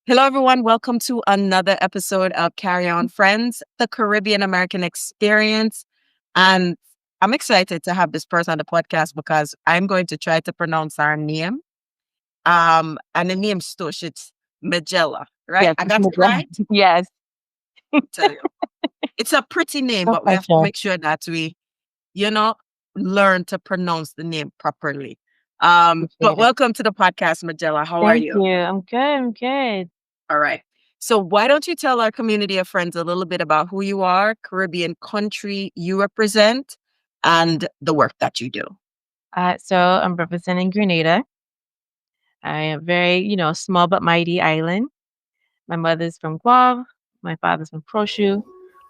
Hello, everyone. Welcome to another episode of Carry On Friends, the Caribbean American experience. And I'm excited to have this person on the podcast because I'm going to try to pronounce our name. And the name Stush, it's Majella, right? Yes, I it's got it Majella. right? Yes. Tell you. It's a pretty name, No but we have to pressure. make sure that we, you know, learn to pronounce the name properly. But Appreciate it. welcome to the podcast, Majella. How are Thank you? you. I'm good. I'm good. All right. So, why don't you tell our community of friends a little bit about who you are, Caribbean country you represent, and the work that you do? So I'm representing Grenada. I am very, small but mighty island. My mother's from Guam. My father's from Prosciu.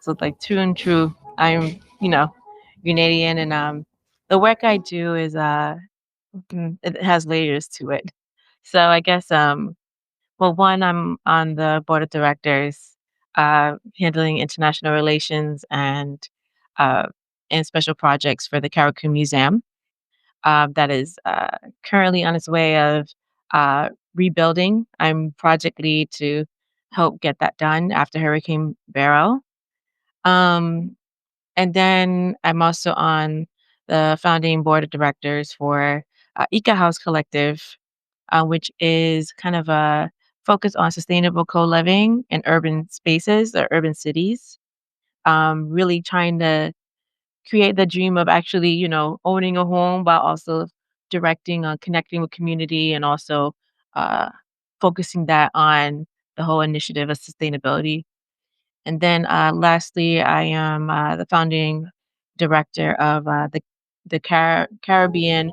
So it's like true and true. I'm, Grenadian, and the work I do is it has layers to it. So I guess well, one, I'm on the board of directors, handling international relations uh, and special projects for the Carriacou Museum. That is currently on its way of uh, rebuilding. I'm project lead to help get that done after Hurricane Beryl. Um, and then I'm also on the founding board of directors for Ika House Collective, which is kind of a focus on sustainable co-living in urban spaces or urban cities. Really trying to create the dream of actually, owning a home while also directing on connecting with community and also uh, focusing that on the whole initiative of sustainability. And then lastly, I am the founding director of the Caribbean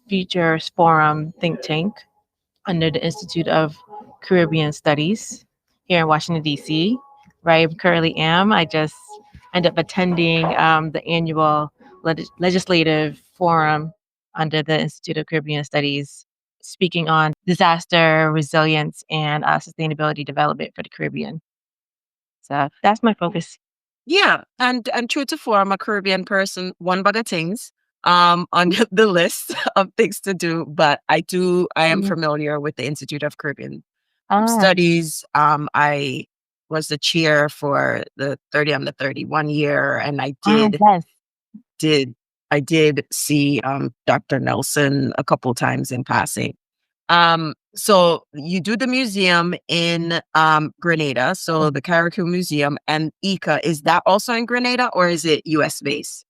Futures Forum think tank under the Institute of Caribbean Studies here in Washington, D.C., where I currently am. I just ended up attending the annual legislative forum under the Institute of Caribbean Studies, speaking on disaster resilience and sustainability development for the Caribbean. So that's my focus. Yeah, and true to form, I'm a Caribbean person. One but the things on the list of things to do, but I am Mhm. familiar with the Institute of Caribbean Ah, Studies. I was the chair for the 30 on the 31 year, and yes. did I did see Dr. Nelson a couple times in passing. So you do the museum in Grenada, so the Carriacou Museum and ICA, is that also in Grenada or is it US based?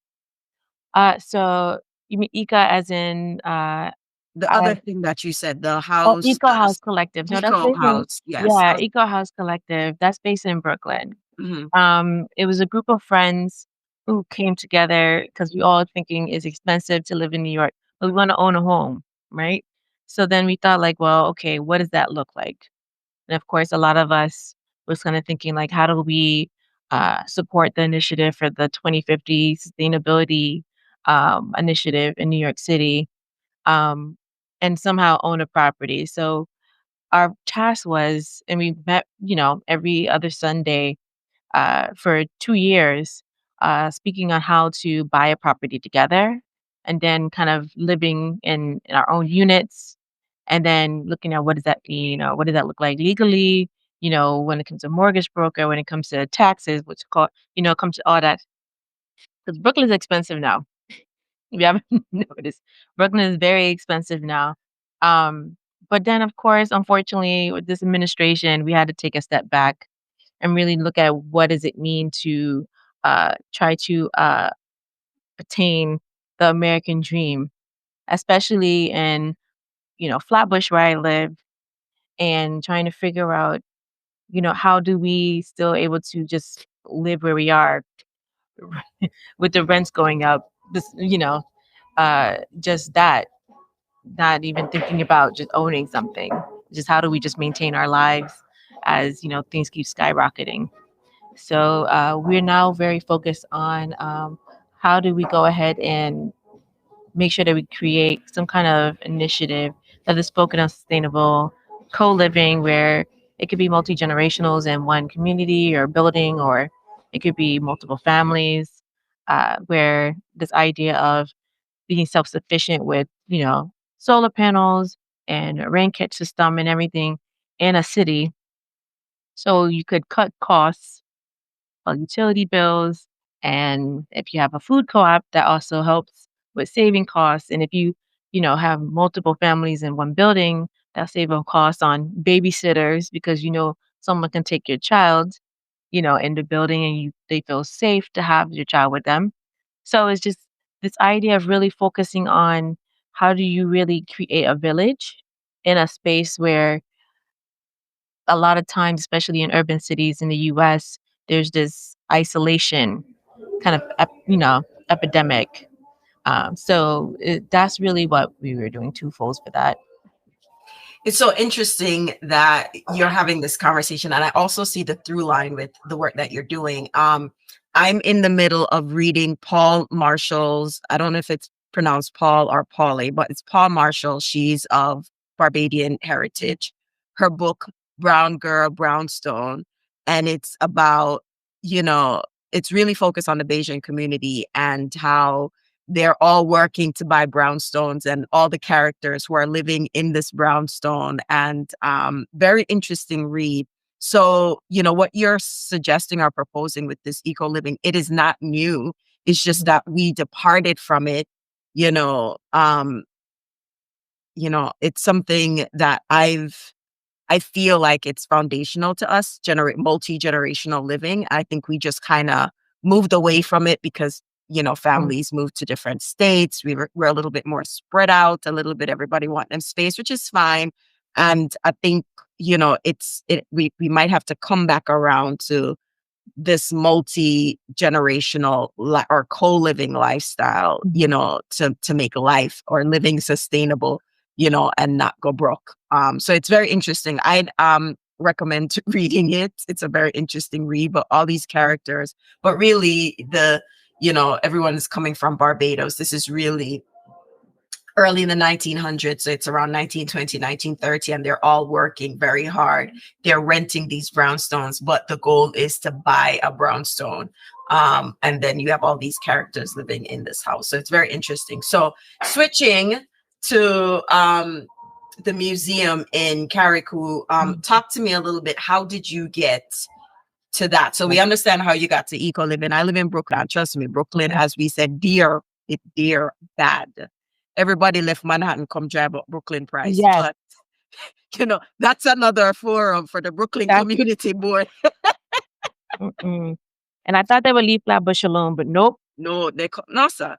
So you mean Ika as in The other I thing that you said, the oh, house, Eco House Collective. No, that's Eco based in House, yes. yeah, Eco House Collective. That's based in Brooklyn. Mhm. It was a group of friends who came together because we all thinking it's expensive to live in New York, but we want to own a home, right? So then we thought like, well, okay, what does that look like? And of course, a lot of us was kind of thinking like, how do we support the initiative for the 2050 sustainability initiative in New York City, um, and somehow own a property. So our task was, and we met, every other Sunday for 2 years, speaking on how to buy a property together and then kind of living in our own units and then looking at what does that mean, what does that look like legally, when it comes to mortgage broker, when it comes to taxes, which call, comes to all that. Because Brooklyn is expensive now. If you haven't noticed, Brooklyn is very expensive now. Um, but then, of course, unfortunately, with this administration, we had to take a step back and really look at what does it mean to try to attain the American dream, especially in Flatbush where I live, and trying to figure out how do we still able to just live where we are with the rents going up. This just that, not even thinking about just owning something. Just how do we just maintain our lives as things keep skyrocketing. So we're now very focused on how do we go ahead and make sure that we create some kind of initiative that is focused on sustainable co-living where it could be multi-generationals in one community or building, or it could be multiple families, where this idea of being self-sufficient with, solar panels and a rain catch system and everything in a city So you could cut costs on utility bills. And if you have a food co-op, that also helps with saving costs. And if you have multiple families in one building, that save on costs on babysitters because someone can take your child, in the building and they feel safe to have your child with them. So it's just this idea of really focusing on how do you really create a village in a space where a lot of times, especially in urban cities in the US, there's this isolation kind of, epidemic. That's really what we were doing twofolds for that. It's so interesting that you're having this conversation, and I also see the through line with the work that you're doing. I'm in the middle of reading Paul Marshall's, I don't know if it's pronounced Paul or Polly, but it's Paul Marshall. She's of Barbadian heritage. Her book, Brown Girl, Brownstone, and it's about, you know, it's really focused on the Bayesian community and how they're all working to buy brownstones and all the characters who are living in this brownstone, and very interesting read. So, what you're suggesting or proposing with this eco living, it is not new. It's just that we departed from it. You know, um, it's something that I feel like it's foundational to us, generate multi-generational living. I think we just kind of moved away from it because, Mm. families moved to different states. We're a little bit more spread out, a little bit everybody wanting space, which is fine. And I think, we might have to come back around to this multi-generational or co-living lifestyle, Mhm. to make life or living sustainable, and not go broke. So it's very interesting. I'd recommend reading it. It's a very interesting read, but all these characters, but really everyone is coming from Barbados. This is really early in the 1900s. So it's around 1920, 1930, and they're all working very hard. They're renting these brownstones, but the goal is to buy a brownstone. And then you have all these characters living in this house. So it's very interesting. So switching to the museum in Carriacou, talk to me a little bit. How did you get to that? So we understand how you got to eco living. I live in Brooklyn. Trust me, Brooklyn, as we said, dear bad. Everybody left Manhattan, come drive up Brooklyn price. Yes, But that's another forum for the Brooklyn that's Community Board. mm-mm. And I thought they would leave Flatbush alone, but nope. No, no, sir.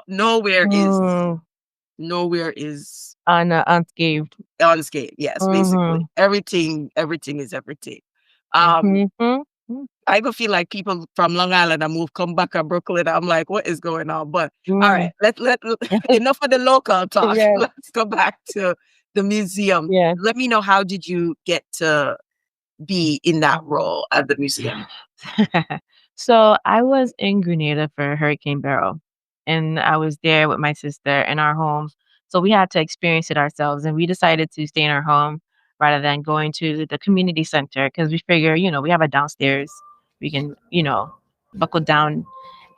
Nowhere is Mm, nowhere is unscathed. unscathed. Yes, basically Mhm. everything is everything. Um, Mhm. Mm. I even feel like people from Long Island and move come back to Brooklyn. I'm like, what is going on? But all right, Mm. let enough of the local talk. Yes, Let's go back to the museum. yes. Let me know, how did you get to be in that role at the museum? So I was in Grenada for Hurricane Beryl, and I was there with my sister in our home. So we had to experience it ourselves, and we decided to stay in our home rather than going to the community center because we figure, we have a downstairs, we can, buckle down.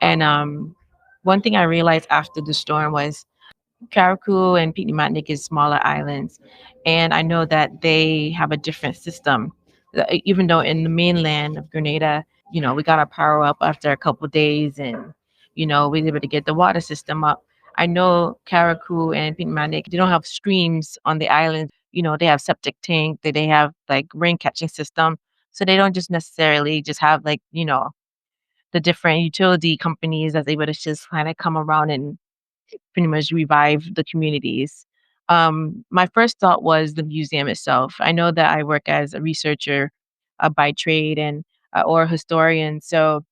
And one thing I realized after the storm was Carriacou and Pitney is smaller islands, and I know that they have a different system. Even though in the mainland of Grenada, we got our power up after a couple days, and we were able to get the water system up. I know Carriacou and Pitney they don't have streams on the island. They have septic tank, they have like rain catching system, so they don't just necessarily just have like the different utility companies that's able to just kind of come around and pretty much revive the communities. My first thought was the museum itself. I know that I work as a researcher by trade and or a historian. So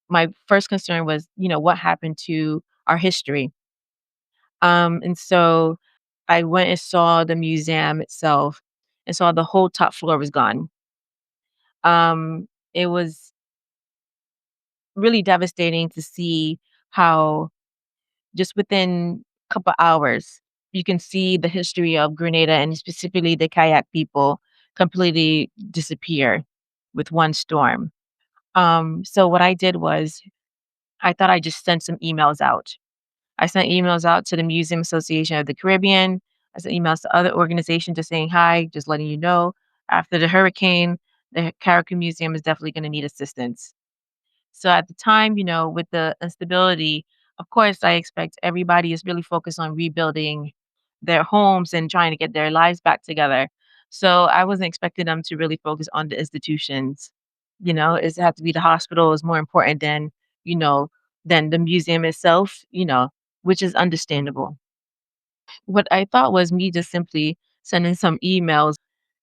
my first concern was, what happened to our history? And so I went and saw the museum itself and saw the whole top floor was gone. It was really devastating to see how just within a couple hours, you can see the history of Grenada and specifically the kayak people completely disappear with one storm. So what I did was I thought I just sent some emails out. I sent emails out to the Museum Association of the Caribbean. I sent emails to other organizations just saying hi, just letting you know after the hurricane. the Carriacou Museum is definitely going to need assistance. So at the time, with the instability, of course, I expect everybody is really focused on rebuilding their homes and trying to get their lives back together. So I wasn't expecting them to really focus on the institutions. It had to be the hospital is more important you know, than the museum itself, which is understandable. What I thought was me just simply sending some emails,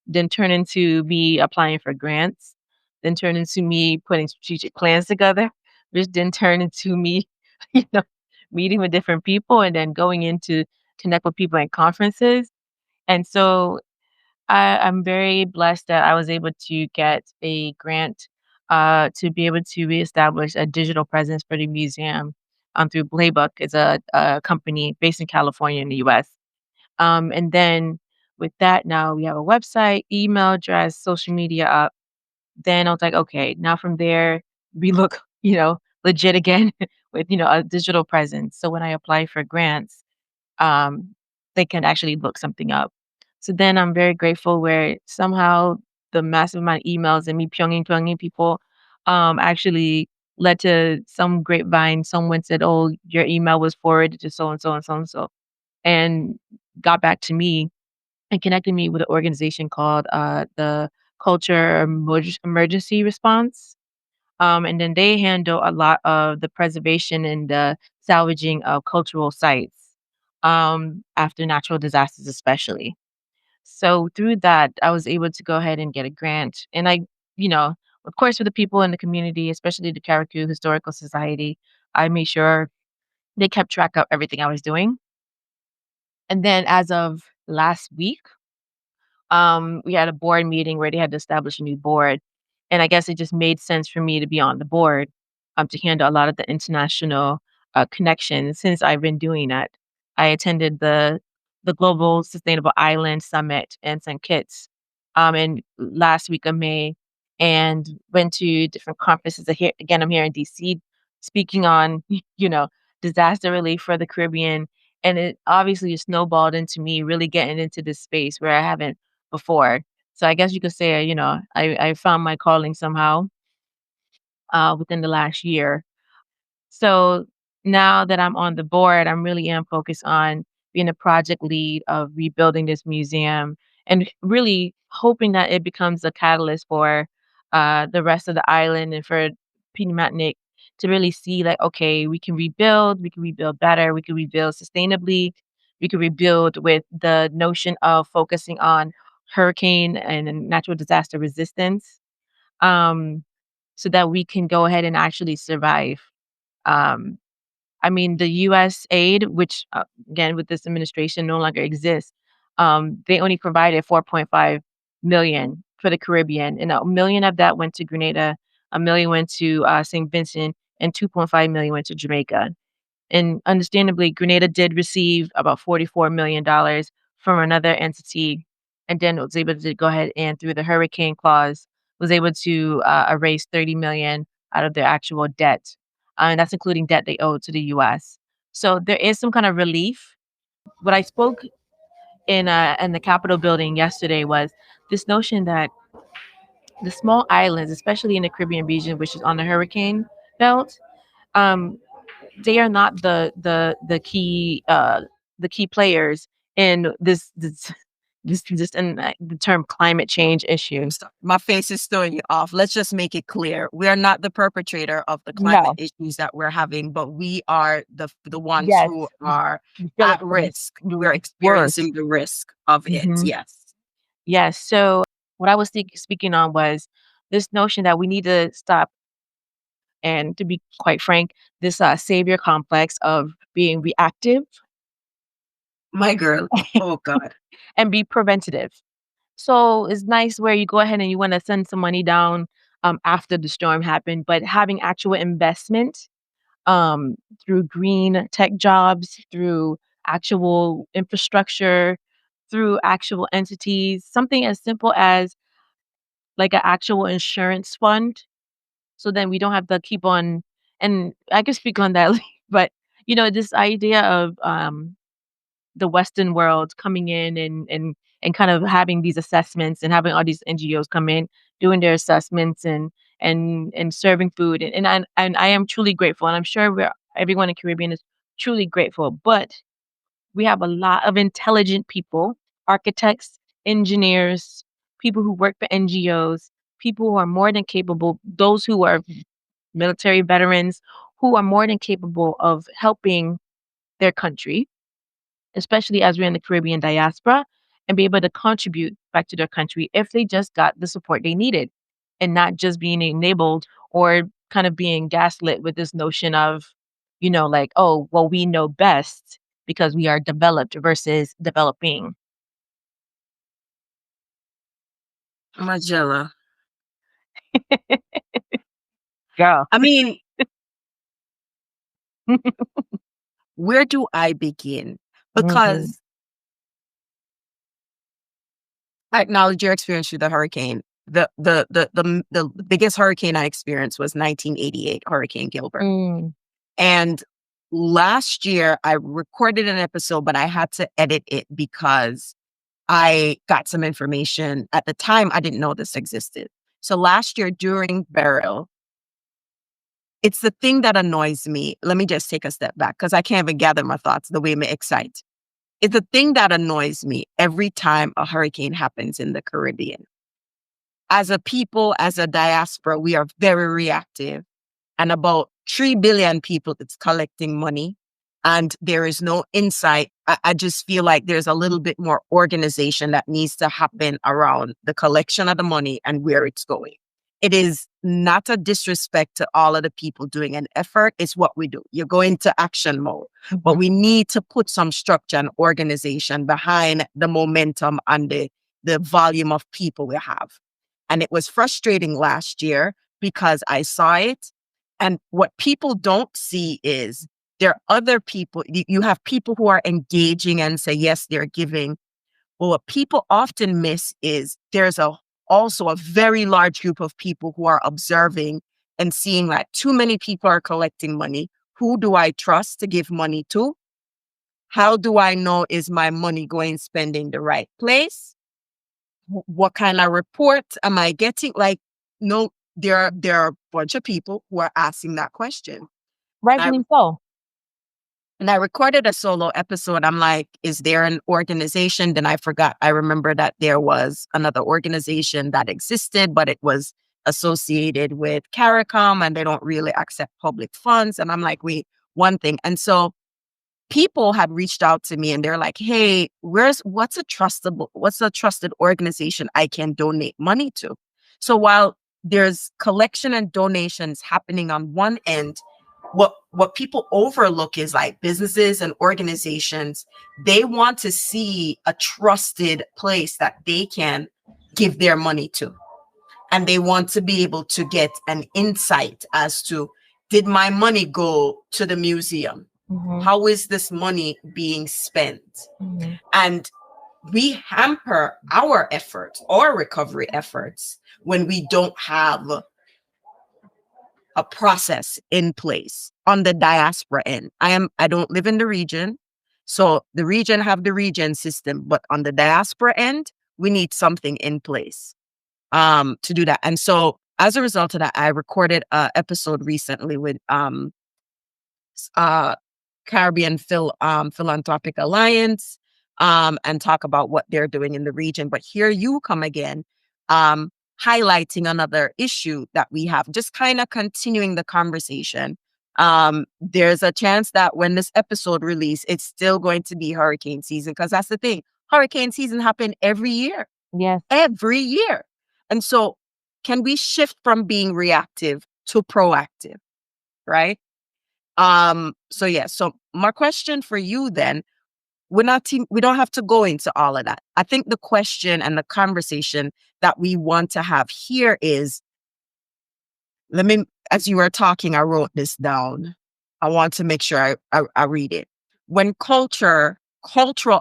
then turn into me applying for grants, then turn into me putting strategic plans together, which then turn into me, you know, meeting with different people and then going into connect with people in conferences. And so I'm very blessed that I was able to get a grant to be able to reestablish a digital presence for the museum through Playbook. It's a company based in California in the US. And then with that, now we have a website, email address, social media up. Then I was like, okay, now from there, we look, legit again with, a digital presence. So when I apply for grants, um, they can actually look something up. So then I'm very grateful where somehow the massive amount of emails and me pyonging people actually led to some grapevine. Someone said, oh, your email was forwarded to so and so and so and so, and got back to me and connected me with an organization called the Culture Emergency Response. And then they handle a lot of the preservation and the salvaging of cultural sites after natural disasters, especially. So through that, I was able to go ahead and get a grant. And you know, of course, for the people in the community, especially the Carriacou Historical Society, I made sure they kept track of everything I was doing. And then as of last week, we had a board meeting where they had to establish a new board. And I guess it just made sense for me to be on the board to handle a lot of the international connections since I've been doing that. I attended the Global Sustainable Island Summit in St. Kitts in last week of May and went to different conferences. Here again, I'm here in DC speaking on, disaster relief for the Caribbean. And it obviously snowballed into me really getting into this space where I haven't before. So I guess you could say, I found my calling somehow within the last year. So now that I'm on the board, I'm really am focused on being a project lead of rebuilding this museum and really hoping that it becomes a catalyst for the rest of the island and for Peter Matnick to really see like, okay, we can rebuild better, we can rebuild sustainably, we can rebuild with the notion of focusing on hurricane and natural disaster resistance um, so that we can go ahead and actually survive. Um, I mean, the US aid, which, again, with this administration no longer exists, they only provided 4.5 million for the Caribbean, and 1 million of that went to Grenada, 1 million went to, St. Vincent, and 2.5 million went to Jamaica. And understandably, Grenada did receive about $44 million from another entity, and then was able to go ahead and through the hurricane clause, was able to, erase 30 million out of their actual debt, and that's including debt they owe to the US. So there is some kind of relief. What I spoke in the Capitol building yesterday was this notion that the small islands, especially in the Caribbean region, which is on the hurricane belt, um, they are not the key players in this just in the term climate change issue. My face is throwing you off. Let's just make it clear. We are not the perpetrator of the climate No. issues that we're having, but we are the ones Yes. who are You feel at it coming. risk. We're Worse. experiencing the risk of it. Hmm. Yes. Yes. So what I was speaking on was this notion that we need to stop and, to be quite frank, this savior complex of being reactive My girl. Oh God. and be preventative. So it's nice where you go ahead and you want to send some money down after the storm happened, but having actual investment um, through green tech jobs, through actual infrastructure, through actual entities, something as simple as like an actual insurance fund. So then we don't have to keep on, and I can speak on that, but this idea of the Western world coming in and kind of having these assessments and having all these NGOs come in doing their assessments and serving food. And I am truly grateful. And I'm sure everyone in Caribbean is truly grateful. But we have a lot of intelligent people, architects, engineers, people who work for NGOs, people who are more than capable, those who are military veterans who are more than capable of helping their country, especially as we're in the Caribbean diaspora, and be able to contribute back to their country if they just got the support they needed and not just being enabled or kind of being gaslit with this notion of, like, oh, well, we know best because we are developed versus developing. Majella. Girl. I mean, where do I begin? Mhm. Because I acknowledge your experience with the hurricane. The biggest hurricane I experienced was 1988 Hurricane Gilbert. Mm. And last year I recorded an episode, but I had to edit it because I got some information. At the time, I didn't know this existed. So last year during Beryl, it's the thing that annoys me. Let me just take a step back because I can't even gather my thoughts the way I'm excited. It's the thing that annoys me every time a hurricane happens in the Caribbean. As a people, as a diaspora, we are very reactive. And about 3 billion people that's collecting money. And there is no insight. I just feel like there's a little bit more organization that needs to happen around the collection of the money and where it's going. It is not a disrespect to all of the people doing an effort. It's what we do. You're going to action mode, but we need to put some structure and organization behind the momentum and the volume of people we have. And it was frustrating last year because I saw it. And what people don't see is there are other people, you have people who are engaging and say, yes, they're giving. Well, what people often miss is there's also a very large group of people who are observing and seeing that too many people are collecting money. Who do I trust to give money to? How do I know is my money going spending the right place? What kind of report am I getting? Like, no, there are a bunch of people who are asking that question. I, Rightfully so. and I recorded a solo episode. I'm like, is there an organization? Then I forgot. I remember that there was another organization that existed, but it was associated with CARICOM and they don't really accept public funds. And I'm like, wait, one thing. And so people had reached out to me and they're like, hey, what's a trusted organization I can donate money to? So while there's collection and donations happening on one end, what people overlook is like businesses and organizations, they want to see a trusted place that they can give their money to. And they want to be able to get an insight as to, did my money go to the museum? Mhm. How is this money being spent? Mhm. And we hamper our efforts, our recovery efforts, when we don't have a process in place on the diaspora end. I don't live in the region. So the region have the region system, but on the diaspora end, we need something in place to do that. And so as a result of that, I recorded an episode recently with uh Caribbean Philanthropic Alliance and talk about what they're doing in the region. But here you come again, um, highlighting another issue that we have, just kind of continuing the conversation. There's a chance that when this episode release, it's still going to be hurricane season because that's the thing. Hurricane season happen Yes. every year. And so can we shift from being reactive to proactive, right? So yeah, so my question for you then, we don't have to go into all of that. I think the question and the conversation that we want to have here is, as you were talking, I wrote this down. I want to make sure I read it. When cultural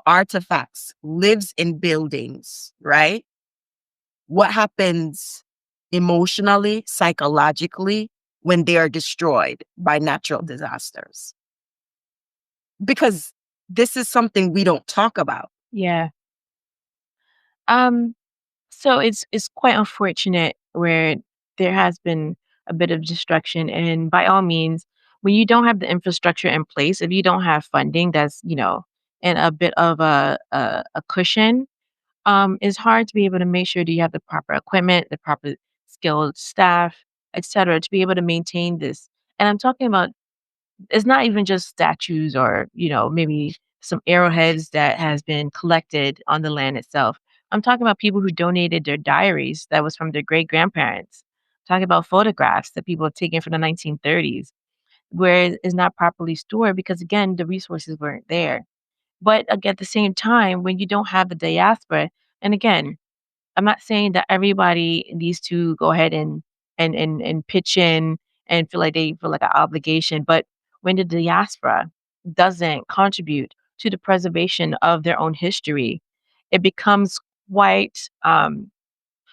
artifacts lives in buildings, right? What happens emotionally, psychologically when they are destroyed by natural disasters? Because this is something we don't talk about. Yeah. Um, so it's quite unfortunate where there has been a bit of destruction. And by all means, when you don't have the infrastructure in place, if you don't have funding that's, and a bit of a cushion, it's hard to be able to make sure that you have the proper equipment, the proper skilled staff, etc., to be able to maintain this. And I'm talking about, it's not even just statues or, maybe some arrowheads that has been collected on the land itself. I'm talking about people who donated their diaries that was from their great grandparents. Talking about photographs that people have taken from the 1930s, where it is not properly stored because, again, the resources weren't there. But at the same time, when you don't have the diaspora, and again, I'm not saying that everybody needs to go ahead and pitch in and feel like they feel like an obligation, but when the diaspora doesn't contribute to the preservation of their own history, it becomes quite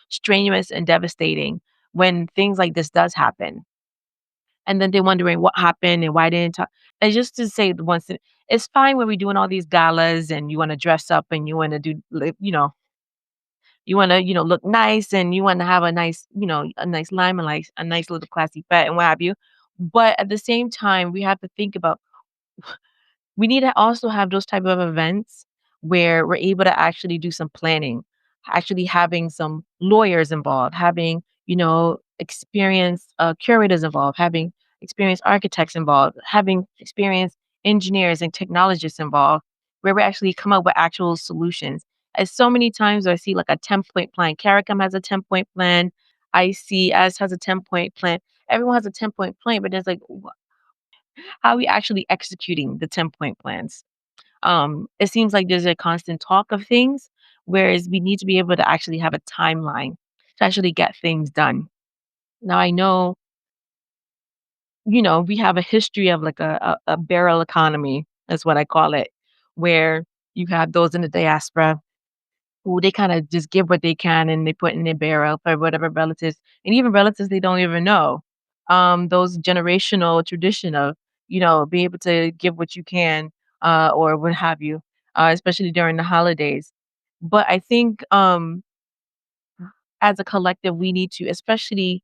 strenuous and devastating when things like this does happen. And then they're wondering what happened and why didn't talk. And just to say the one thing, it's fine when we're doing all these galas and you want to dress up and you want to do, you wanna, look nice and you wanna have a nice, a nice limelight, a nice little classy fat and what have you. But at the same time, we have to think about, we need to also have those type of events where we're able to actually do some planning, actually having some lawyers involved, having, experienced curators involved, having experienced architects involved, having experienced engineers and technologists involved, where we actually come up with actual solutions. As so many times I see like a 10-point plan. Caricom has a 10-point plan. ICS has a 10-point plan. Everyone has a 10-point plan, but there's like, how are we actually executing the 10-point plans? It seems like there's a constant talk of things, whereas we need to be able to actually have a timeline to actually get things done. Now I know, we have a history of like a barrel economy, that's what I call it, where you have those in the diaspora who they kind of just give what they can and they put in their barrel for whatever relatives and even relatives they don't even know. Those generational tradition of, be able to give what you can, or what have you, especially during the holidays. But I think, as a collective, we need to, especially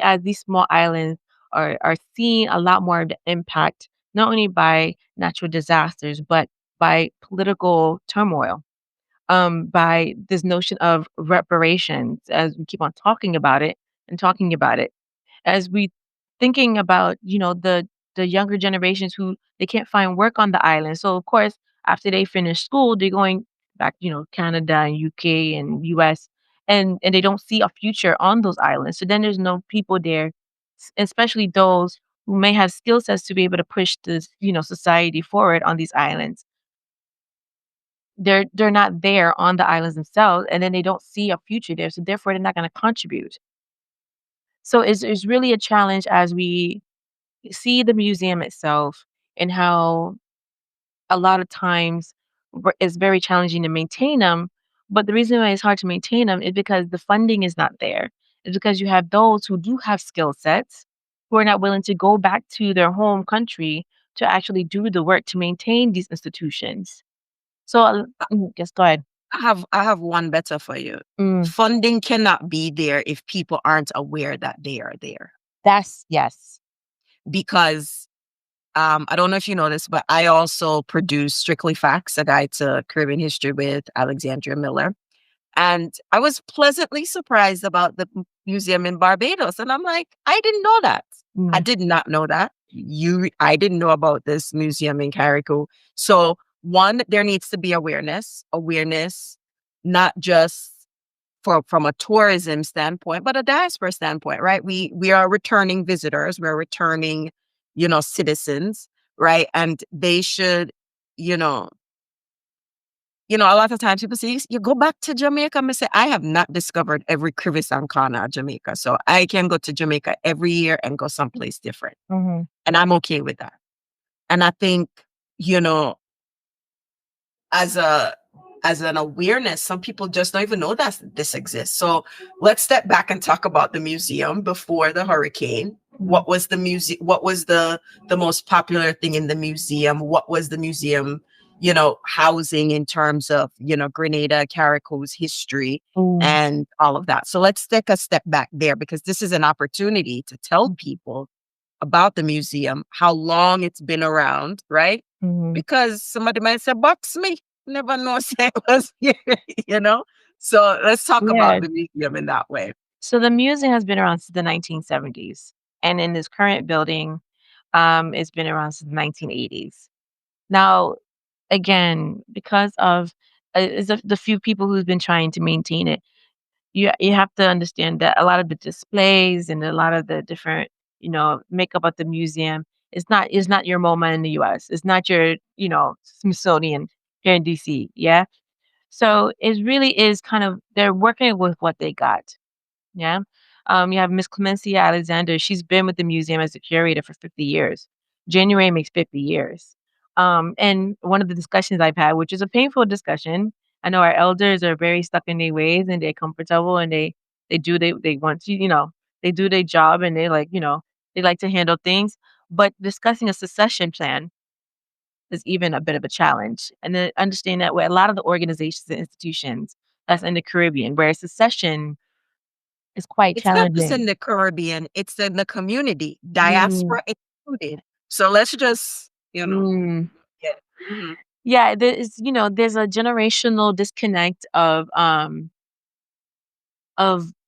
as these small islands are seeing a lot more of the impact, not only by natural disasters, but by political turmoil, by this notion of reparations, as we keep on talking about it and talking about it, as we thinking about, the younger generations who they can't find work on the island. So of course, after they finish school, they're going back, Canada and UK and US, and they don't see a future on those islands. So then there's no people there, especially those who may have skill sets to be able to push this, society forward on these islands. They're not there on the islands themselves, and then they don't see a future there, so therefore they're not gonna contribute. So it's really a challenge as we see the museum itself and how a lot of times it's very challenging to maintain them. But the reason why it's hard to maintain them is because the funding is not there. It's because you have those who do have skill sets who are not willing to go back to their home country to actually do the work to maintain these institutions. So, yes, go ahead. I have one better for you. Mm, Funding cannot be there if people aren't aware that they are there. that's yes. Because I don't know if you know this, but I also produce Strictly Facts, a guide to Caribbean history with Alexandria Miller. And I was pleasantly surprised about the museum in Barbados. And I'm like, I didn't know that. I Mm, did not know that. I didn't know about this museum in Carriacou. So one, there needs to be awareness, not just from a tourism standpoint, but a diaspora standpoint, right? We are returning visitors, we're returning, citizens, right? And they should, you know, a lot of times people say, you go back to Jamaica. I say, I have not discovered every crevice and corner of Jamaica. So I can go to Jamaica every year and go someplace different. mhm, And I'm okay with that. And I think, you know, as a as an awareness, some people just don't even know that this exists. So let's step back and talk about the museum before the hurricane. mhm. What was the most popular thing in the museum? What was the museum, housing in terms of, Grenada, Carriacou's history Mm, and all of that. So let's take a step back there because this is an opportunity to tell people about the museum, how long it's been around, right? mhm. Because somebody might say, "Box me." Never know say it was here, you know? So let's talk Yeah. about the museum in that way. So the museum has been around since the 1970s, and in this current building, it's been around since the 1980s. Now, again, because of is the few people who's been trying to maintain it, you have to understand that a lot of the displays and a lot of the different, makeup of the museum is not your MoMA in the US. It's not your, Smithsonian here in DC. Yeah. So it really is kind of they're working with what they got. Yeah. You have Miss Clemencia Alexander. She's been with the museum as a curator for 50 years. January makes 50 years. And one of the discussions I've had, which is a painful discussion, I know our elders are very stuck in their ways and they're comfortable and they want to, they do their job and they like, they like to handle things. But discussing a secession plan is even a bit of a challenge. And then understand that with a lot of the organizations and institutions that's in the Caribbean, where secession is quite It's not just challenging. in the Caribbean, it's in the community, Mm, diaspora included. So let's just, mm. get mhm. Yeah, there's a generational disconnect of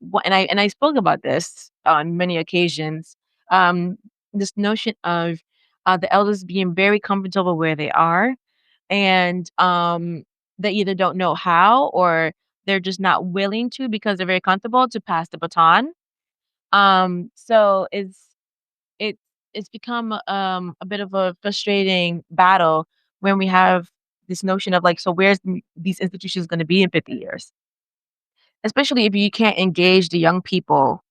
what and I spoke about this on many occasions. Um, this notion of the elders being very comfortable where they are, and they either don't know how or they're just not willing to because they're very comfortable to pass the baton. So it's it's become a bit of a frustrating battle when we have this notion of like, so where's these institutions going to be in 50 years? Especially if you can't engage the young people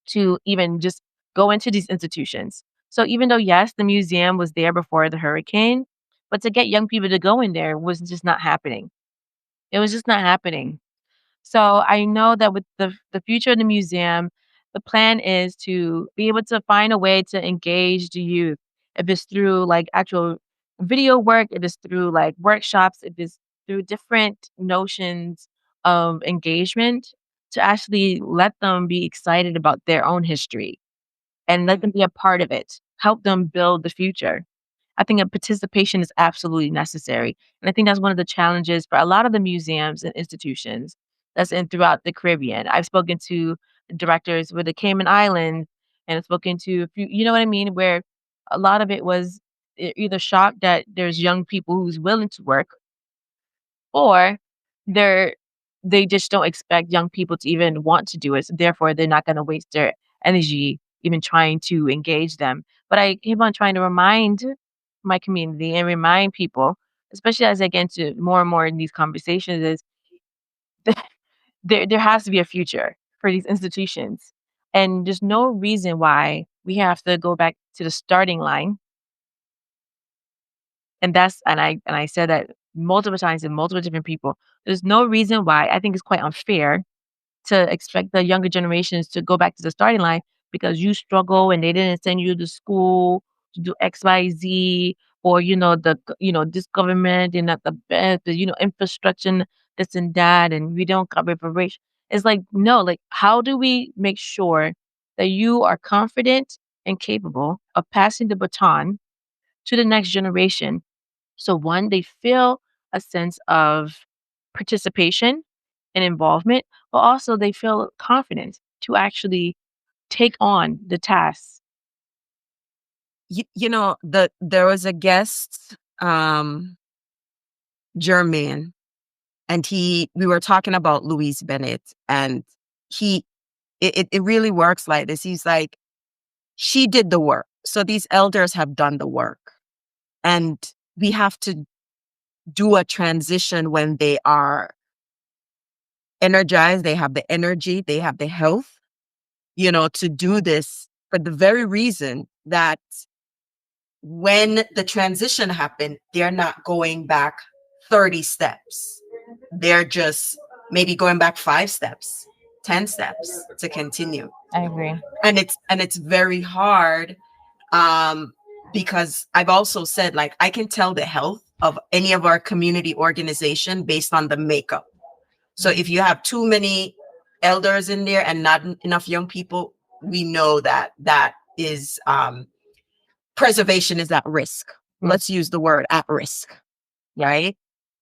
to even just go into these institutions. So even though yes, the museum was there before the hurricane, but to get young people to go in there was just not happening. It was just not happening. So I know that with the future of the museum, the plan is to be able to find a way to engage the youth. If it's through like actual video work, if it's through like workshops, if it's through different notions of engagement, to actually let them be excited about their own history and let them be a part of it, help them build the future. I think a participation is absolutely necessary. And I think that's one of the challenges for a lot of the museums and institutions that's in throughout the Caribbean. I've spoken to directors with the Cayman Islands and I've spoken to a few, you know what I mean? Where a lot of it was either shocked that there's young people who's willing to work or they're they just don't expect young people to even want to do it. So therefore they're not going to waste their energy even trying to engage them. But I keep on trying to remind my community and remind people, especially as I get into more and more in these conversations, is there has to be a future for these institutions. And there's no reason why we have to go back to the starting line. And I said that multiple times to multiple different people. There's no reason why I think it's quite unfair to expect the younger generations to go back to the starting line because you struggle and they didn't send you to school to do XYZ or this government and not the best, infrastructure and this and that and we don't cover reparation. It's like no, like how do we make sure that you are confident and capable of passing the baton to the next generation so one, they feel a sense of participation and involvement, but also they feel confident to actually take on the tasks. There was a guest, Germain, and we were talking about Louise Bennett, and he, it really works like this. He's like, she did the work. So these elders have done the work. And we have to do a transition when they are energized, they have the energy, they have the health, to do this for the very reason that when the transition happened, they're not going back 30 steps. They're just maybe going back 5 steps, 10 steps to continue. I agree. And it's very hard, um because I've also said, like, I can tell the health of any of our community organization based on the makeup. So if you have too many elders in there and not enough young people, we know that that is preservation is at risk. Let's use the word at risk, right?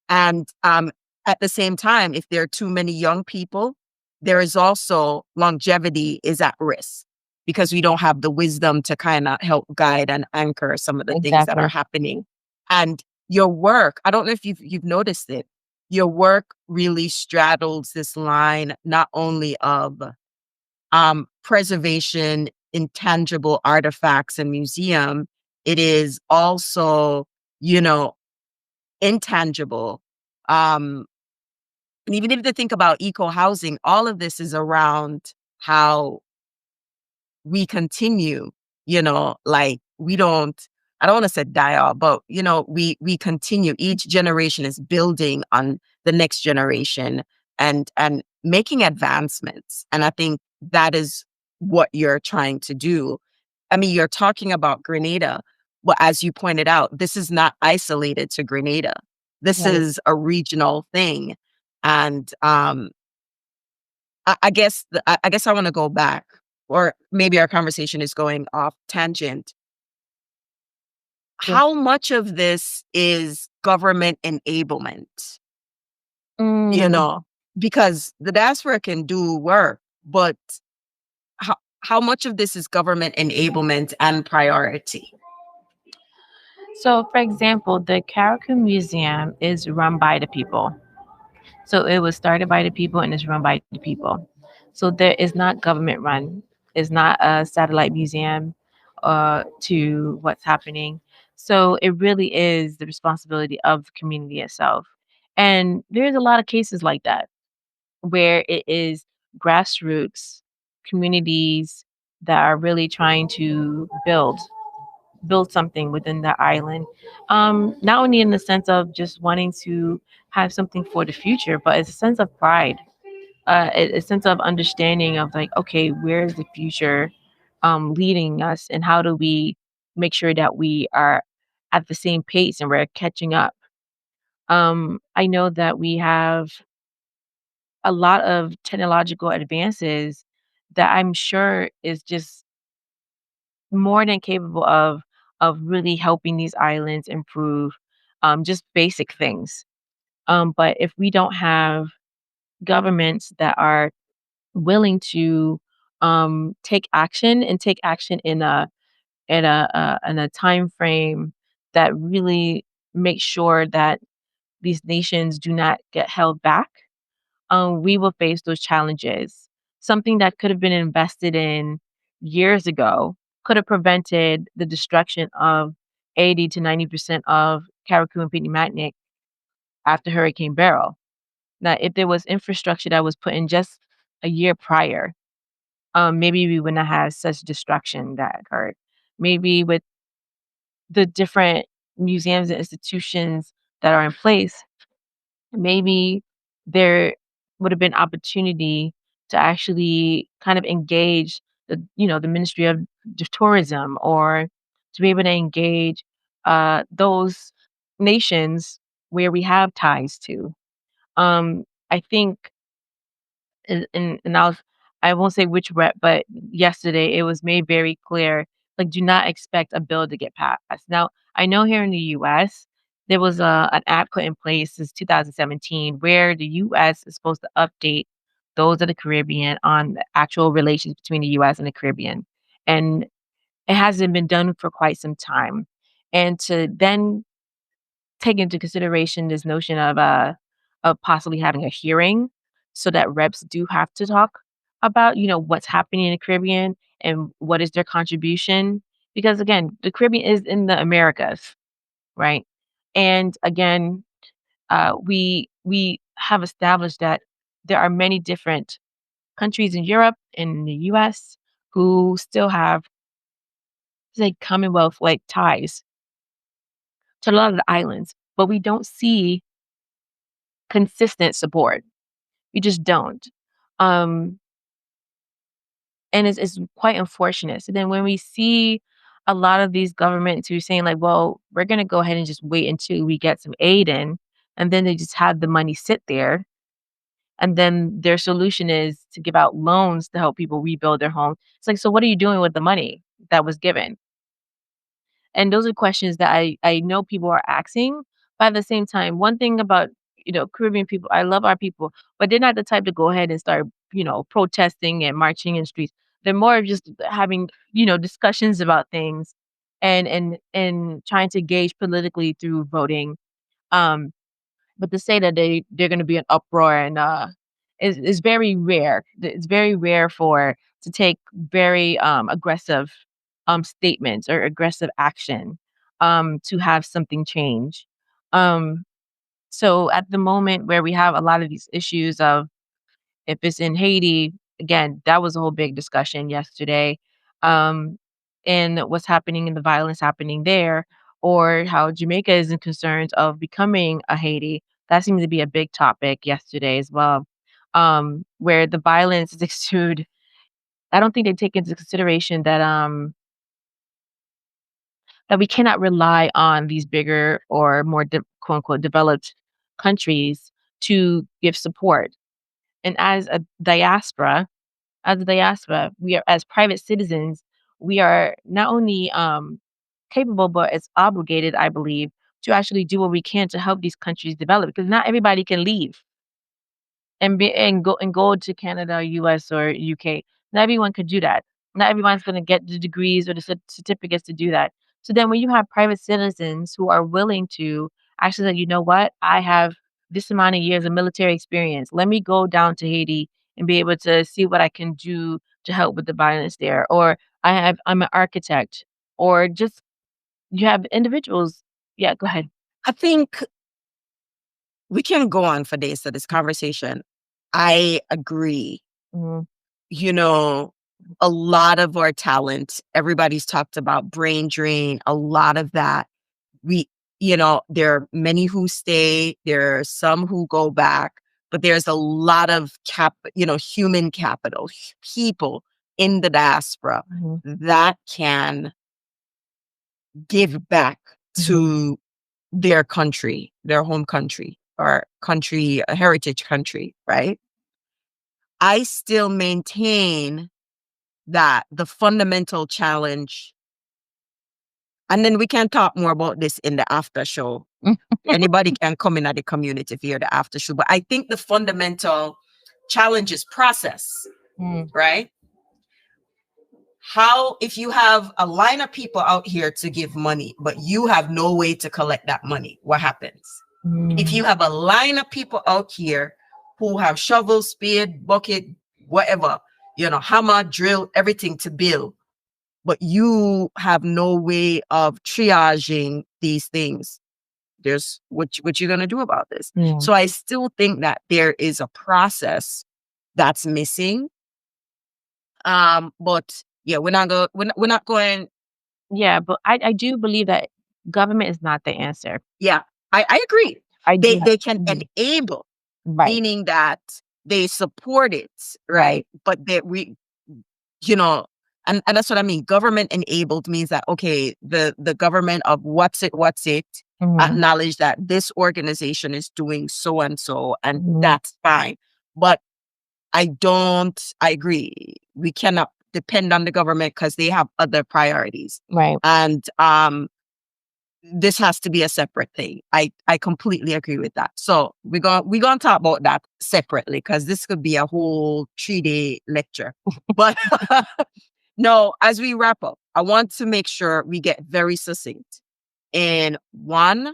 And at the same time, if there are too many young people, there is also longevity is at risk because we don't have the wisdom to kind of help guide and anchor some of the things that are Exactly. happening. And your work, I don't know if you've noticed it, your work really straddles this line not only of preservation, intangible artifacts and museum, it is also, you know, intangible. Um, and even if you think about eco housing, all of this is around how we continue, like we don't, I don't want to say die off, but we continue. Each generation is building on the next generation and making advancements. And I think that is what you're trying to do. I mean, you're talking about Grenada, but as you pointed out, this is not isolated to Grenada. This Right. is a regional thing. And I guess I want to go back, or maybe our conversation is going off tangent. Sure. How much of this is government enablement? You Mm. know, because the diaspora can do work, but how much of this is government enablement and priority? So, for example, the Carriacou Museum is run by the people. So it was started by the people and is run by the people. So there is not government run. It's not a satellite museum to what's happening. So it really is the responsibility of the community itself. And there's a lot of cases like that where it is grassroots communities that are really trying to build something within the island. Not only in the sense of just wanting to have something for the future, but it's a sense of pride, a sense of understanding of like, okay, where is the future leading us, and how do we make sure that we are at the same pace and we're catching up. I know that we have a lot of technological advances that I'm sure is just more than capable of really helping these islands improve just basic things. But if we don't have governments that are willing to take action and take action in a time frame that really makes sure that these nations do not get held back, we will face those challenges. Something that could have been invested in years ago could have prevented the destruction of 80 to 90% of Carriacou and Pitney after Hurricane Beryl. Now, if there was infrastructure that was put in just a year prior, maybe we would not have such destruction that occurred. Maybe with the different museums and institutions that are in place, maybe there would have been opportunity to actually kind of engage the Ministry of Tourism, or to be able to engage those nations where we have ties to. I think and I won't say which rep, but yesterday it was made very clear, like, do not expect a bill to get passed. Now, I know here in the US, there was an act put in place since 2017 where the US is supposed to update those of the Caribbean on the actual relations between the US and the Caribbean. And it hasn't been done for quite some time. And to then take into consideration this notion of possibly having a hearing so that reps do have to talk about, what's happening in the Caribbean and what is their contribution. Because again, the Caribbean is in the Americas, right? And again, we have established that there are many different countries in Europe and in the US who still have like Commonwealth like ties to a lot of the islands, but we don't see consistent support. You just don't. Um, and it's quite unfortunate. So then when we see a lot of these governments who are saying like, well, we're going to go ahead and just wait until we get some aid in. And then they just have the money sit there. And then their solution is to give out loans to help people rebuild their home. It's like, so what are you doing with the money that was given? And those are questions that I know people are asking. But at the same time, one thing about, Caribbean people, I love our people, but they're not the type to go ahead and start, protesting and marching in streets. They're more of just having, discussions about things and trying to gauge politically through voting. Um, but to say that they're gonna be an uproar and, is very rare. It's very rare for to take very, aggressive, statements or aggressive action, to have something change. Um, so at the moment where we have a lot of these issues of if it's in Haiti, again, that was a whole big discussion yesterday, um, and what's happening and the violence happening there, or how Jamaica is in concerns of becoming a Haiti. That seems to be a big topic yesterday as well, where the violence is exude. I don't think they take into consideration that we cannot rely on these bigger or more quote unquote developed countries to give support. And as a diaspora, we are as private citizens, we are not only capable but it's obligated, I believe, to actually do what we can to help these countries develop because not everybody can leave and go to Canada, US, or UK. Not everyone could do that. Not everyone's gonna get the degrees or the certificates to do that. So then when you have private citizens who are willing to actually say, "You know what? I have this amount of years of military experience. Let me go down to Haiti and be able to see what I can do to help with the violence there." Or I'm an architect, or just you have individuals. Yeah, go ahead. I think we can go on for days to this conversation. I agree. Mhm, You know, a lot of our talent, everybody's talked about brain drain, a lot of that. We, there are many who stay, there are some who go back, but there's a lot of human capital, people in the diaspora mhm, that can give back mhm, to their country, their home country or country, a heritage country, right? I still maintain that the fundamental challenge, and then we can talk more about this in the after show. Anybody can come in at the community via the after show, but I think the fundamental challenge is process, mhm, right? How, if you have a line of people out here to give money, but you have no way to collect that money, what happens? If mhm, you have a line of people out here who have shovel, spade, bucket, whatever, hammer, drill, everything to build, but you have no way of triaging these things, there's what you're gonna do about this. yeah. So I still think that there is a process that's missing. But yeah, we're not going. Yeah, but I do believe that government is not the answer. Yeah, I agree. I They do they can mhm. enable, Right, meaning that they support it, right. right? But that you know, and that's what I mean. Government enabled means that okay, the government of what's it Mhm, acknowledge that this organization is doing so and so, and mhm, that's fine. But I agree. We cannot depend on the government because they have other priorities. right. And this has to be a separate thing. I completely agree with that. So we're gonna talk about that separately because this could be a whole 3-day lecture. But no, as we wrap up, I want to make sure we get very succinct. And one,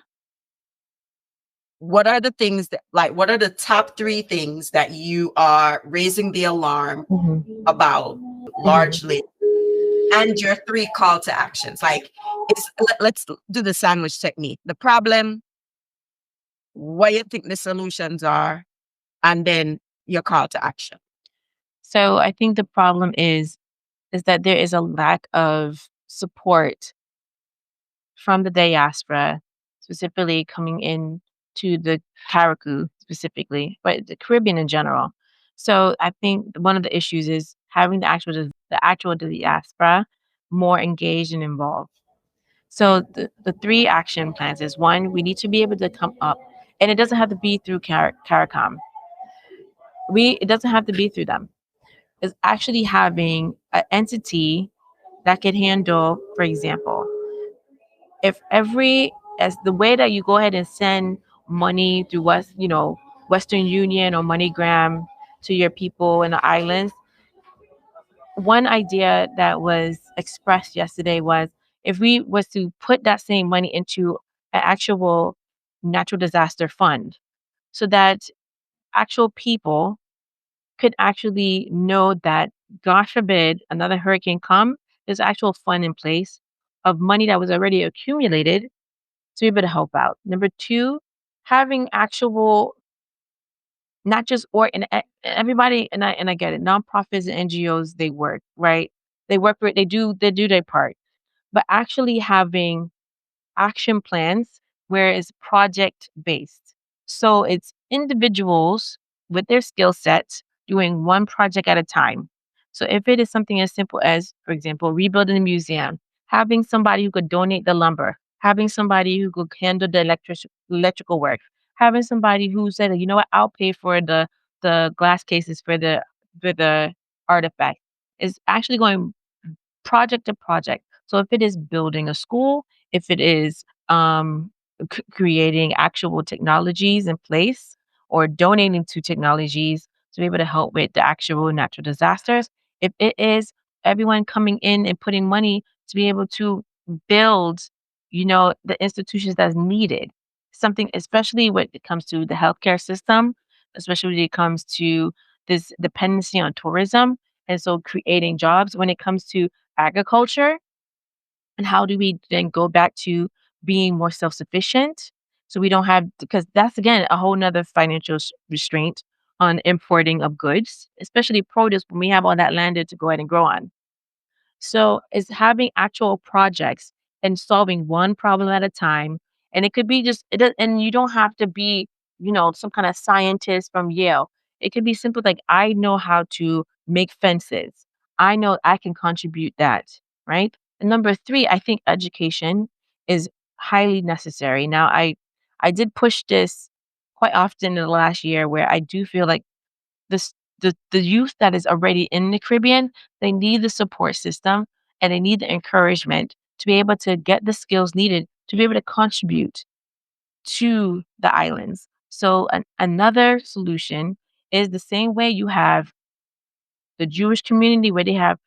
what are the things that, like, what are the top 3 things that you are raising the alarm Mhm, about mhm. largely, and your 3 call to actions? Like, let's do the sandwich technique. The problem, what you think the solutions are, and then your call to action. So I think the problem is that there is a lack of support from the diaspora, specifically coming in to the Carriacou specifically, but the Caribbean in general. So I think one of the issues is having the actual diaspora more engaged and involved. So the three action plans is one, we need to be able to come up, and it doesn't have to be through CARICOM. It doesn't have to be through them. It's actually having an entity that can handle, for example, if every as the way that you go ahead and send money through Western Union or MoneyGram to your people in the islands. One idea that was expressed yesterday was if we was to put that same money into an actual natural disaster fund so that actual people could actually know that, God forbid, another hurricane come, there's actual fund in place of money that was already accumulated to be able to help out. Number two, having actual, not just everybody, and I get it, nonprofits and NGOs, they work, right? They work for it, they do their part. But actually having action plans where it's project based. So it's individuals with their skill sets doing one project at a time. So if it is something as simple as, for example, rebuilding a museum, having somebody who could donate the lumber, having somebody who could handle the electrical work, having somebody who said, you know what, I'll pay for the glass cases for the artifact, is actually going project to project. So if it is building a school, if it is creating actual technologies in place or donating to technologies to be able to help with the actual natural disasters, if it is everyone coming in and putting money to be able to build, the institutions that's needed, something, especially when it comes to the healthcare system, especially when it comes to this dependency on tourism. And so creating jobs when it comes to agriculture, and how do we then go back to being more self-sufficient so we don't have, because that's again a whole nother financial restraint on importing of goods, especially produce, when we have all that land to go ahead and grow on. So it's having actual projects and solving one problem at a time. And it could be just it does, and you don't have to be, some kind of scientist from Yale. It could be simple like, I know how to make fences. I know I can contribute that, right? And number three, I think education is highly necessary. Now I did push this quite often in the last year where I do feel like this the youth that is already in the Caribbean, they need the support system and they need the encouragement to be able to get the skills needed to be able to contribute to the islands. So another solution is the same way you have the Jewish community where they have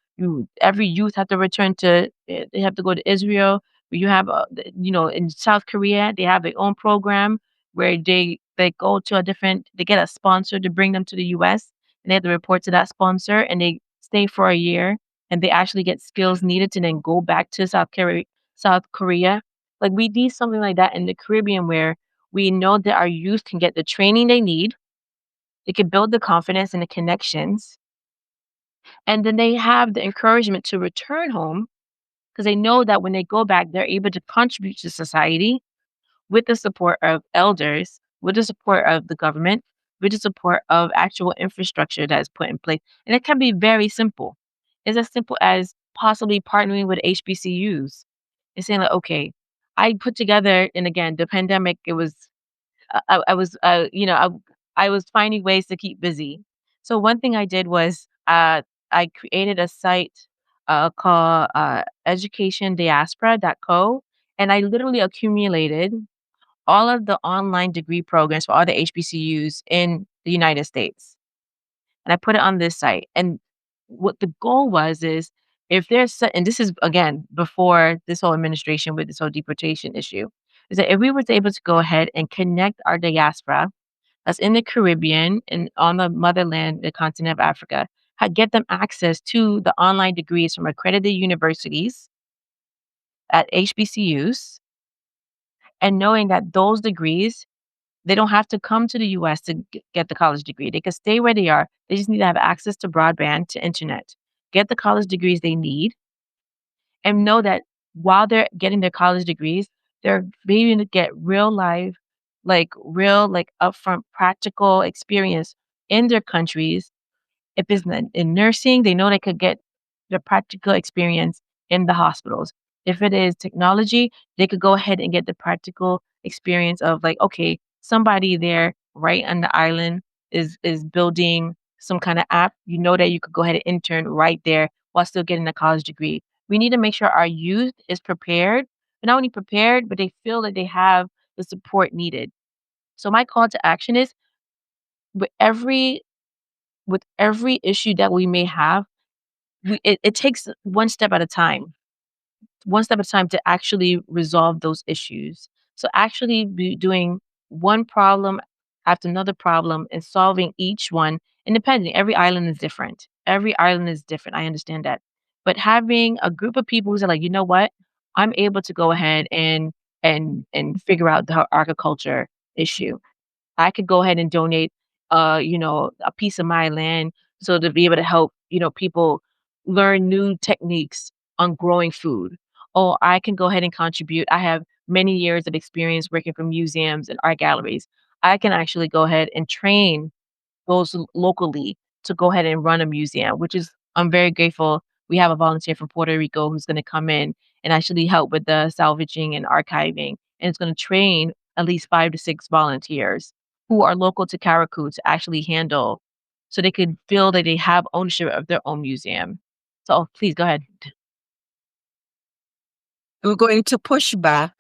every youth have to return to they have to go to Israel. Where you have in South Korea they have their own program where they go to a different they get a sponsor to bring them to the U.S. and they have to report to that sponsor and they stay for a year and they actually get skills needed to then go back to South Korea. Like we need something like that in the Caribbean where we know that our youth can get the training they need. They can build the confidence and the connections, and then they have the encouragement to return home because they know that when they go back, they're able to contribute to society with the support of elders, with the support of the government, with the support of actual infrastructure that is put in place. And it can be very simple. It's as simple as possibly partnering with HBCUs and saying, like, okay, I put together, and again, the pandemic, it was I was, I was finding ways to keep busy. So one thing I did was I created a site called Education Diaspora.co, and I literally accumulated all of the online degree programs for all the HBCUs in the United States, and I put it on this site. And what the goal was is if and this is again before this whole administration with this whole deportation issue, is that if we were able to go ahead and connect our diaspora that's in the Caribbean and on the motherland, the continent of Africa, get them access to the online degrees from accredited universities at HBCUs, and knowing that those degrees, they don't have to come to the US to get the college degree. They can stay where they are. They just need to have access to broadband, to internet, get the college degrees they need, and know that while they're getting their college degrees, they're being to get real life, like upfront practical experience in their countries. If it's in nursing, they know they could get the practical experience in the hospitals. If it is technology, they could go ahead and get the practical experience of like, okay, somebody there right on the island is building some kind of app. You know that you could go ahead and intern right there while still getting a college degree. We need to make sure our youth is prepared, but not only prepared, but they feel that they have the support needed. So my call to action is with every with every issue that we may have, it takes one step at a time to actually resolve those issues. So actually be doing one problem after another problem and solving each one independently. Every island is different. Every island is different. I understand that. But having a group of people who's like, you know what, I'm able to go ahead and figure out the agriculture issue. I could go ahead and donate, a piece of my land so to be able to help, people learn new techniques on growing food. Or I can go ahead and contribute. I have many years of experience working for museums and art galleries. I can actually go ahead and train those locally to go ahead and run a museum, which is I'm very grateful. We have a volunteer from Puerto Rico who's going to come in and actually help with the salvaging and archiving, and it's going to train at least 5 to 6 volunteers who are local to Carriacou to actually handle, so they could feel that they have ownership of their own museum. So please go ahead. We're going to push back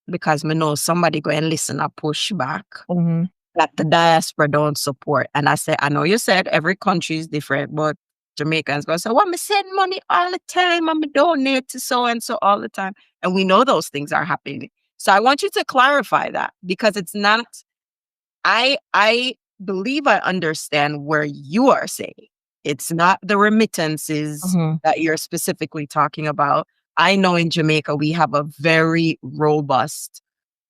because we know somebody going to listen and push back Hmm. that the diaspora don't support. And I say, I know you said every country is different, but Jamaicans going to say, well, me send money all the time. I'm donate to so and so all the time. And we know those things are happening. So I want you to clarify that because it's not, I believe I understand where you are saying. It's not the remittances Hmm. that you're specifically talking about. I know in Jamaica we have a very robust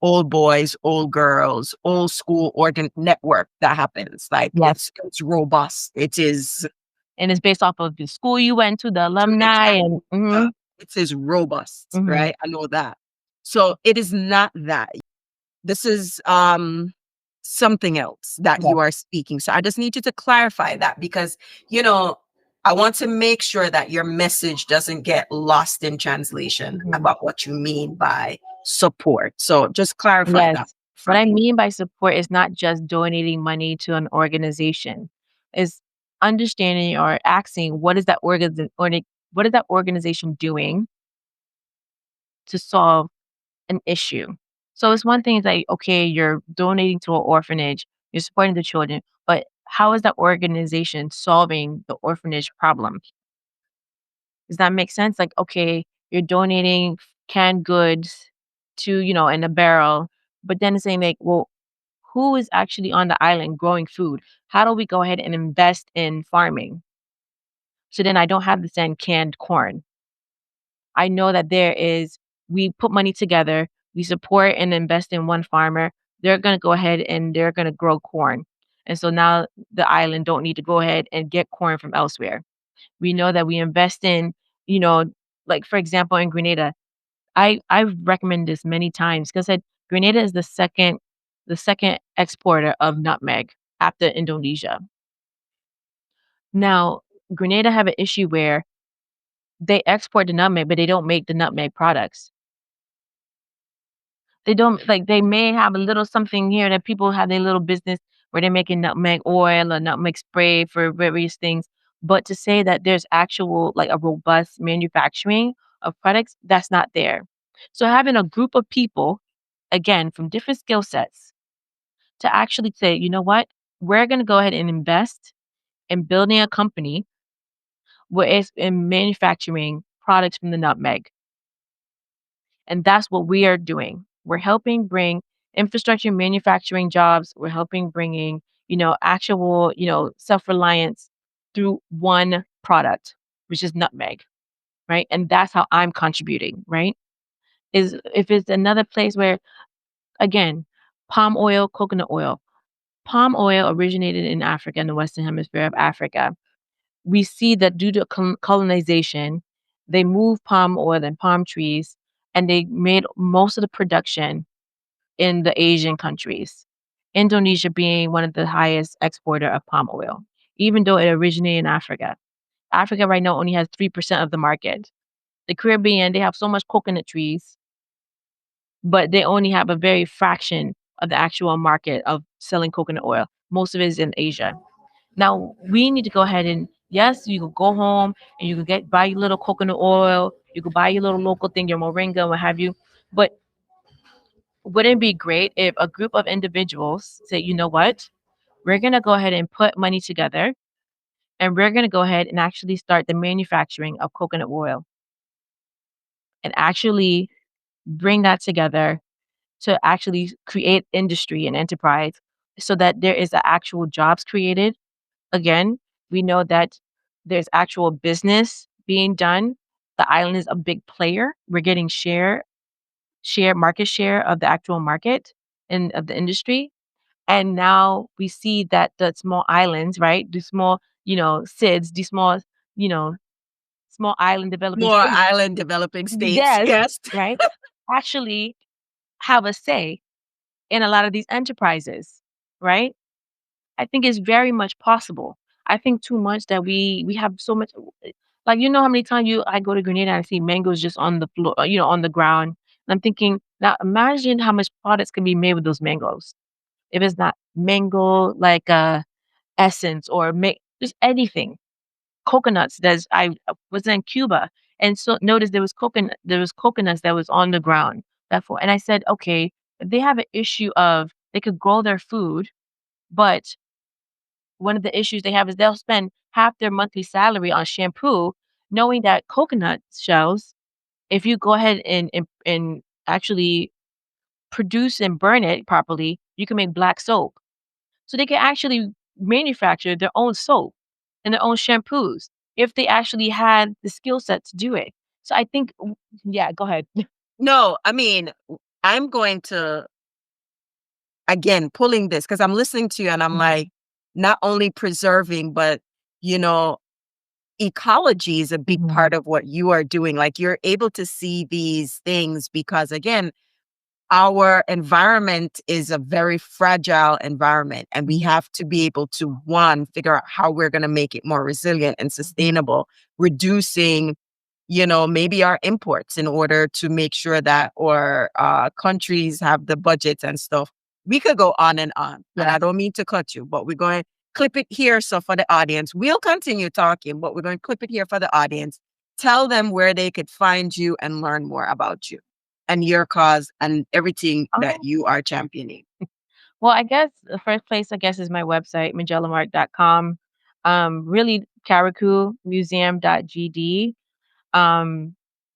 old boys, old girls, old school organ network that happens. Like Yes. it's robust. It is And it's based off of the school you went to, the alumni, Jamaican. and mhm, It is robust, mhm. right? I know that. So it is not that. This is something else that Yes. you are speaking. So I just need you to clarify that because, you know, I want to make sure that your message doesn't get lost in translation Mhm. about what you mean by support. So just clarify that Yes. for What I me. mean by support is not just donating money to an organization. Is understanding or asking what is that organization doing to solve an issue. So it's one thing is like, okay, you're donating to an orphanage, you're supporting the children, but how is that organization solving the orphanage problem? Does that make sense? Like, okay, you're donating canned goods to, in a barrel, but then it's saying like, well, who is actually on the island growing food? How do we go ahead and invest in farming? So then I don't have to send canned corn. I know that we put money together, we support and invest in one farmer. They're going to go ahead and they're going to grow corn. And so now the island don't need to go ahead and get corn from elsewhere. We know that we invest in, you know, like for example, in Grenada, I've recommended this many times because Grenada is the second exporter of nutmeg after Indonesia. Now, Grenada have an issue where they export the nutmeg, but they don't make the nutmeg products. They don't like they may have a little something here that people have their little business where they're making nutmeg oil or nutmeg spray for various things. But to say that there's actual like a robust manufacturing of products, that's not there. So having a group of people, again, from different skill sets to actually say, you know what, we're gonna go ahead and invest in building a company where it's in manufacturing products from the nutmeg. And that's what we are doing. We're helping bring infrastructure manufacturing jobs. We're helping bringing, actual, self-reliance through one product, which is nutmeg, right? And that's how I'm contributing, right? Is if it's another place where, again, palm oil, coconut oil. Palm oil originated in Africa, in the Western Hemisphere of Africa. We see that due to colonization, they moved palm oil and palm trees, and they made most of the production in the Asian countries. Indonesia being one of the highest exporter of palm oil, even though it originated in Africa. Africa right now only has 3% of the market. The Caribbean, they have so much coconut trees, but they only have a very fraction of the actual market of selling coconut oil. Most of it is in Asia. Now we need to go ahead and yes, you could go home and you could buy your little coconut oil, you could buy your little local thing, your moringa, what have you. But wouldn't it be great if a group of individuals say, you know what, we're gonna go ahead and put money together and we're gonna go ahead and actually start the manufacturing of coconut oil and actually bring that together to actually create industry and enterprise so that there is actual jobs created. Again, we know that there's actual business being done. The island is a big player. We're getting market share of the actual market and of the industry. And now we see that the small islands, right? The small, SIDS, the small, you know, small island developing More states. island developing states. Yes, Yes. right. Actually have a say in a lot of these enterprises, right? I think it's very much possible. I think too much that we have so much like how many times I go to Grenada and I see mangoes just on the floor, on the ground. And I'm thinking, now imagine how much products can be made with those mangoes. If it's not mango like essence or just anything. Coconuts. I was in Cuba and so noticed there was coconuts that was on the ground. Therefore, and I said, okay, if they have an issue of they could grow their food, but one of the issues they have is they'll spend half their monthly salary on shampoo, knowing that coconut shells, if you go ahead and actually produce and burn it properly, you can make black soap. So they can actually manufacture their own soap and their own shampoos if they actually had the skill set to do it. So I think, yeah, go ahead. No, I mean, I'm going to, again, pulling this because I'm listening to you and I'm Mhm, like, not only preserving, but, you know, ecology is a big mhm, part of what you are doing. Like you're able to see these things because, again, our environment is a very fragile environment, and we mhm, have to be able to, one, figure out how we're going to make it more resilient and mhm, sustainable, reducing maybe our imports in order to make sure that our countries have the budgets and stuff. We could go on and on. And I yes. don't mean to cut you, but we're going to clip it here. So for the audience, we'll continue talking, but we're going to clip it here for the audience. Tell them where they could find you and learn more about you and your cause and everything that Oh, you are championing. well, I guess the first place, I guess, is my website, majellamark.com. Really, Carriacou Museum.gd. And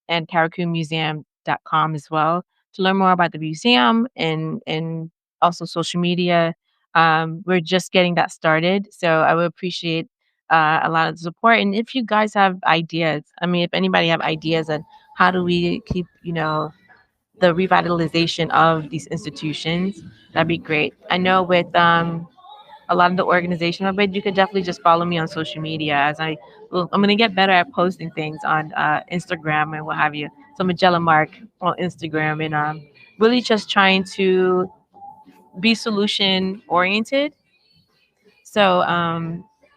carriacoumuseum.com as well to learn more about the museum and also social media. We're just getting that started, so I would appreciate a lot of the support. And if you guys have ideas, I mean, if anybody have ideas on how do we keep, the revitalization of these institutions, that'd be great. I know with a lot of the organization of it, you could definitely just follow me on social media as I'm going to get better at posting things on Instagram and what have you. So Majella Mark on Instagram and really just trying to be solution oriented. So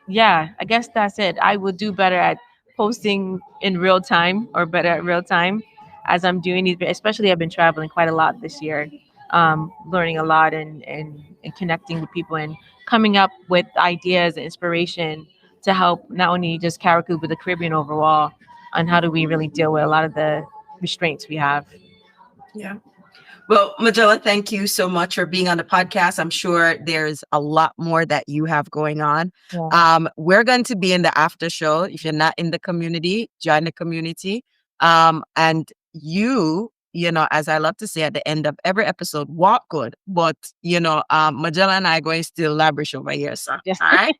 yeah, I guess that's it. I would do better at posting in real time or better at real time as I'm doing these, especially I've been traveling quite a lot this year, learning a lot and connecting with people and coming up with ideas and inspiration to help not only just Carriacou, but the Caribbean overall on how do we really deal with a lot of the restraints we have. Yeah. Well, Majella, thank you so much for being on the podcast. I'm sure there's a lot more that you have going on. Yeah. We're going to be in the after show. If you're not in the community, join the community. And as I love to say at the end of every episode, walk good. But, Majella and I are going to still lavish over here, sir. Yes. All right.